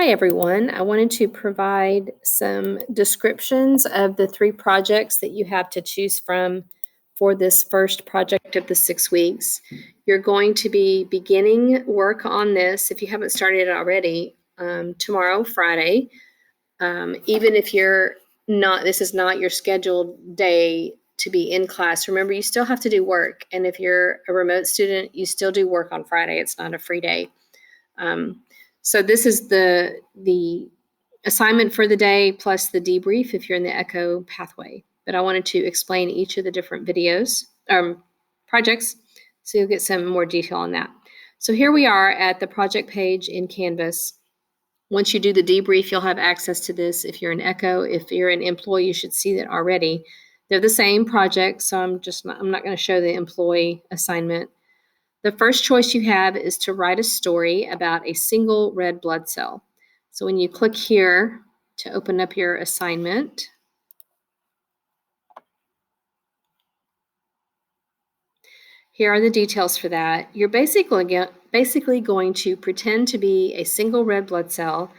Hi, everyone. I wanted to provide some descriptions of the 3 projects that you have to choose from for this first project of the 6 weeks. You're going to be beginning work on this, if you haven't started it already, tomorrow, Friday. Even if this is not your scheduled day to be in class, remember, you still have to do work. And if you're a remote student, you still do work on Friday. It's not a free day. So this is the assignment for the day plus the debrief if you're in the ECHO pathway. But I wanted to explain each of the different projects, so you'll get some more detail on that. So here we are at the project page in Canvas. Once you do the debrief, you'll have access to this. If you're an ECHO, if you're an employee, you should see that already. They're the same project, so I'm not going to show the employee assignment. The first choice you have is to write a story about a single red blood cell. So when you click here to open up your assignment, here are the details for that. You're basically going to pretend to be a single red blood cell,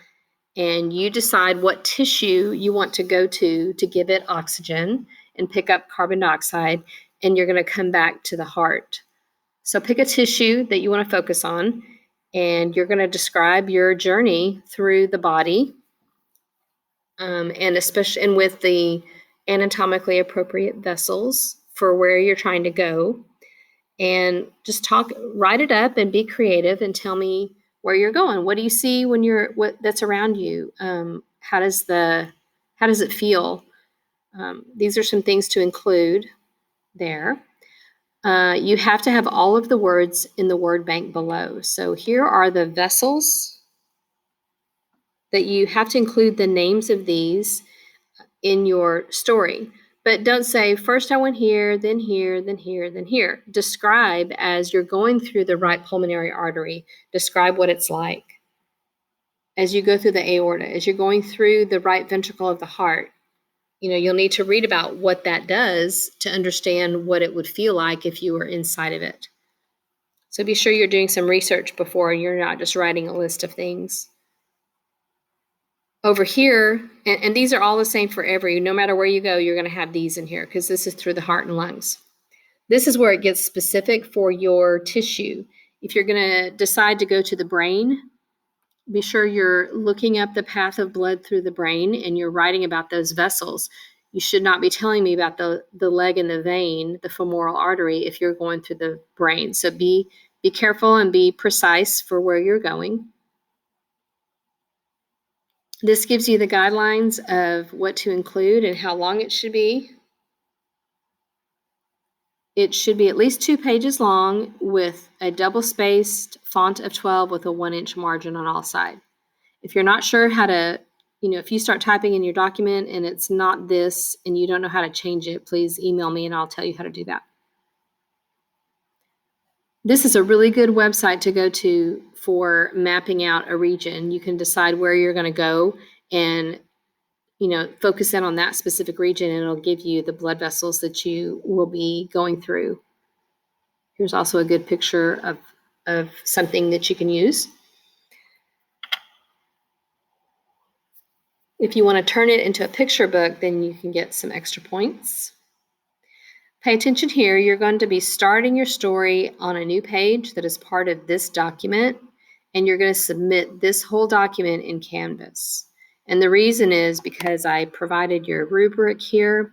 and you decide what tissue you want to go to give it oxygen and pick up carbon dioxide, and you're going to come back to the heart. So pick a tissue that you want to focus on, and you're going to describe your journey through the body, and with the anatomically appropriate vessels for where you're trying to go. And just write it up and be creative and tell me where you're going. What do you see that's around you? How does it feel? These are some things to include there. You have to have all of the words in the word bank below. So here are the vessels that you have to include the names of these in your story. But don't say, first I went here, then here, then here, then here. Describe as you're going through the right pulmonary artery. Describe what it's like. As you go through the aorta, as you're going through the right ventricle of the heart, you'll need to read about what that does to understand what it would feel like if you were inside of it. So be sure you're doing some research before, you're not just writing a list of things. Over here, and these are all the same for no matter where you go, you're going to have these in here because this is through the heart and lungs. This is where it gets specific for your tissue. If you're going to decide to go to the brain, be sure you're looking up the path of blood through the brain and you're writing about those vessels. You should not be telling me about the leg and the vein, the femoral artery, if you're going through the brain. So be careful and be precise for where you're going. This gives you the guidelines of what to include and how long it should be. It should be at least 2 pages long with a double-spaced font of 12 with a 1-inch margin on all sides. If you're not sure how to, if you start typing in your document and it's not this and you don't know how to change it, please email me and I'll tell you how to do that. This is a really good website to go to for mapping out a region. You can decide where you're going to go and focus in on that specific region, and it'll give you the blood vessels that you will be going through. Here's also a good picture of something that you can use. If you want to turn it into a picture book, then you can get some extra points. Pay attention here. You're going to be starting your story on a new page that is part of this document, and you're going to submit this whole document in Canvas. And the reason is because I provided your rubric here,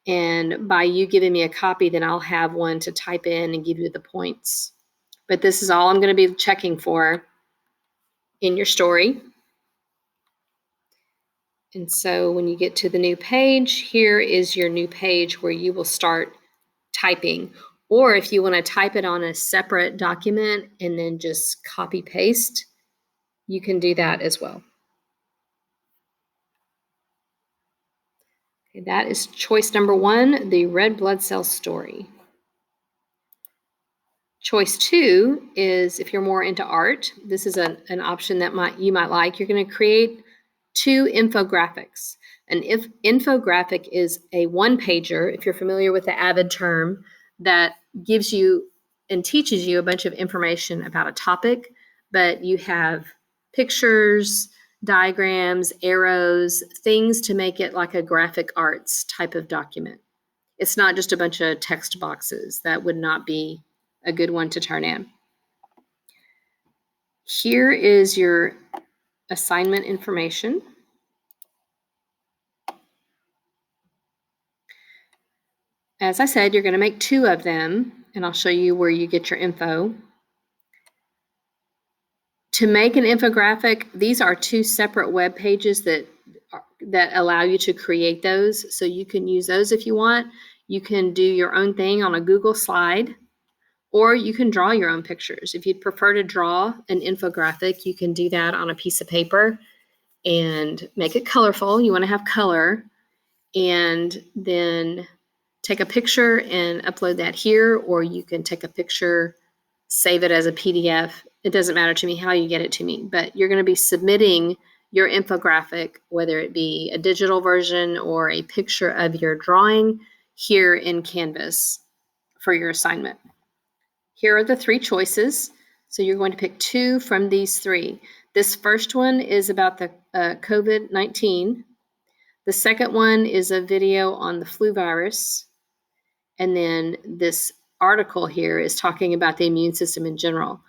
and by you giving me a copy, then I'll have one to type in and give you the points. But this is all I'm going to be checking for in your story. And so when you get to the new page, here is your new page where you will start typing. Or if you want to type it on a separate document and then just copy paste, you can do that as well. Okay, that is choice number 1, the red blood cell story. Choice 2 is, if you're more into art, this is an option that you might like. You're going to create 2 infographics. An infographic is a 1-pager, if you're familiar with the AVID term, that gives you and teaches you a bunch of information about a topic, but you have pictures, diagrams, arrows, things to make it like a graphic arts type of document. It's not just a bunch of text boxes. That would not be a good one to turn in. Here is your assignment information. As I said, you're going to make 2 of them, and I'll show you where you get your info. To make an infographic, these are 2 separate web pages that allow you to create those. So you can use those if you want. You can do your own thing on a Google slide, or you can draw your own pictures. If you'd prefer to draw an infographic, you can do that on a piece of paper and make it colorful. You want to have color, and then take a picture and upload that here, or you can take a picture, save it as a PDF. It doesn't matter to me how you get it to me, but you're going to be submitting your infographic, whether it be a digital version or a picture of your drawing, here in Canvas for your assignment. Here are the 3 choices. So you're going to pick 2 from these 3. This first one is about the COVID-19. The second one is a video on the flu virus. And then this article here is talking about the immune system in general.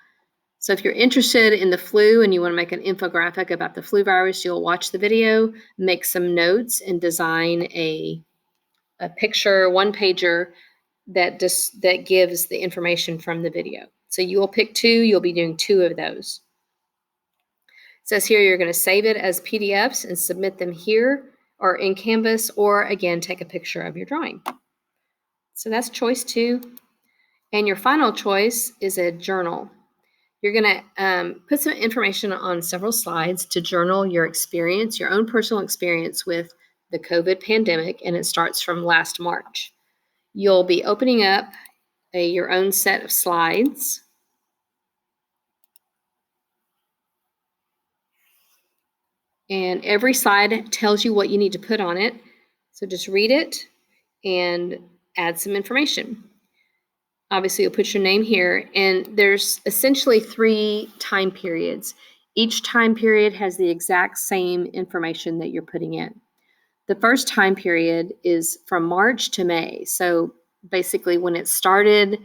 So if you're interested in the flu and you want to make an infographic about the flu virus, you'll watch the video, make some notes, and design a picture, one-pager that gives the information from the video. So you will pick 2. You'll be doing 2 of those. It says here you're going to save it as PDFs and submit them here or in Canvas, or again, take a picture of your drawing. So that's choice 2. And your final choice is a journal. You're going to put some information on several slides to journal your experience, your own personal experience with the COVID pandemic, and it starts from last March. You'll be opening up your own set of slides. And every slide tells you what you need to put on it. So just read it and add some information. Obviously, you'll put your name here, and there's essentially 3 time periods. Each time period has the exact same information that you're putting in. The first time period is from March to May. So basically when it started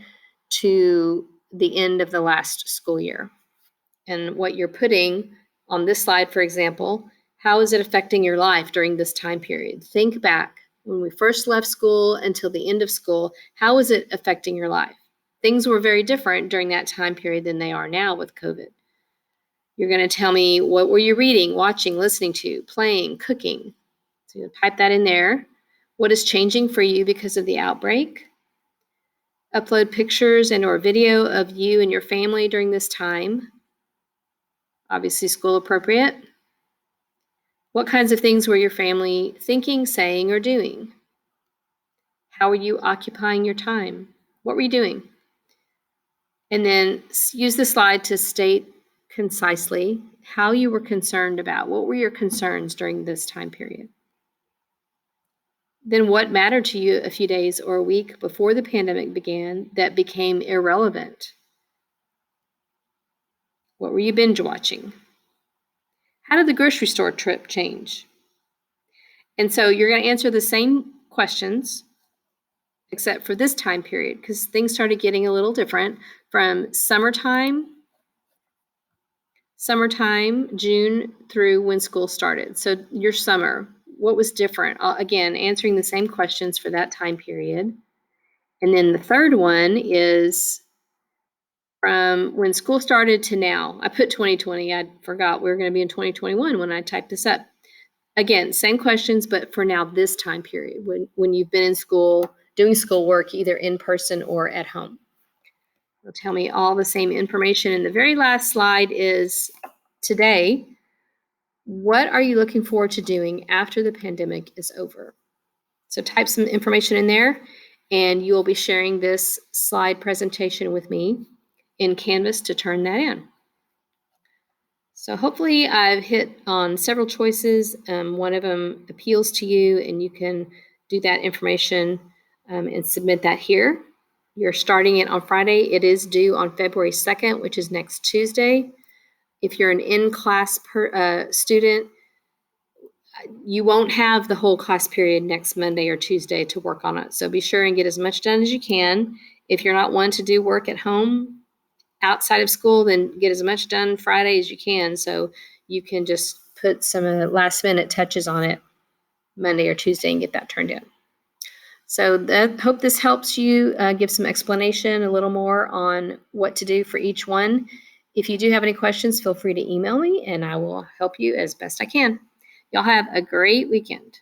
to the end of the last school year. And what you're putting on this slide, for example, how is it affecting your life during this time period? Think back when we first left school until the end of school. How is it affecting your life? Things were very different during that time period than they are now with COVID. You're going to tell me, what were you reading, watching, listening to, playing, cooking? So you'll type that in there. What is changing for you because of the outbreak? Upload pictures and or video of you and your family during this time. Obviously school appropriate. What kinds of things were your family thinking, saying, or doing? How are you occupying your time? What were you doing? And then use the slide to state concisely how you were concerned about. What were your concerns during this time period? Then what mattered to you a few days or a week before the pandemic began that became irrelevant? What were you binge watching? How did the grocery store trip change? And so you're going to answer the same questions, except for this time period, because things started getting a little different from summertime, June through when school started. So your summer, what was different? Again, answering the same questions for that time period. And then the third one is from when school started to now. I put 2020. I forgot we were going to be in 2021 when I typed this up. Again, same questions, but for now, this time period, when you've been in school, doing schoolwork, either in person or at home. It'll tell me all the same information. And the very last slide is today. What are you looking forward to doing after the pandemic is over? So type some information in there, and you'll be sharing this slide presentation with me in Canvas to turn that in. So hopefully I've hit on several choices. One of them appeals to you, and you can do that information and submit that here. You're starting it on Friday. It is due on February 2nd, which is next Tuesday. If you're an in-class student, you won't have the whole class period next Monday or Tuesday to work on it. So be sure and get as much done as you can. If you're not one to do work at home outside of school, then get as much done Friday as you can so you can just put some last minute touches on it Monday or Tuesday and get that turned in. So hope this helps you give some explanation a little more on what to do for each one. If you do have any questions, feel free to email me and I will help you as best I can. Y'all have a great weekend.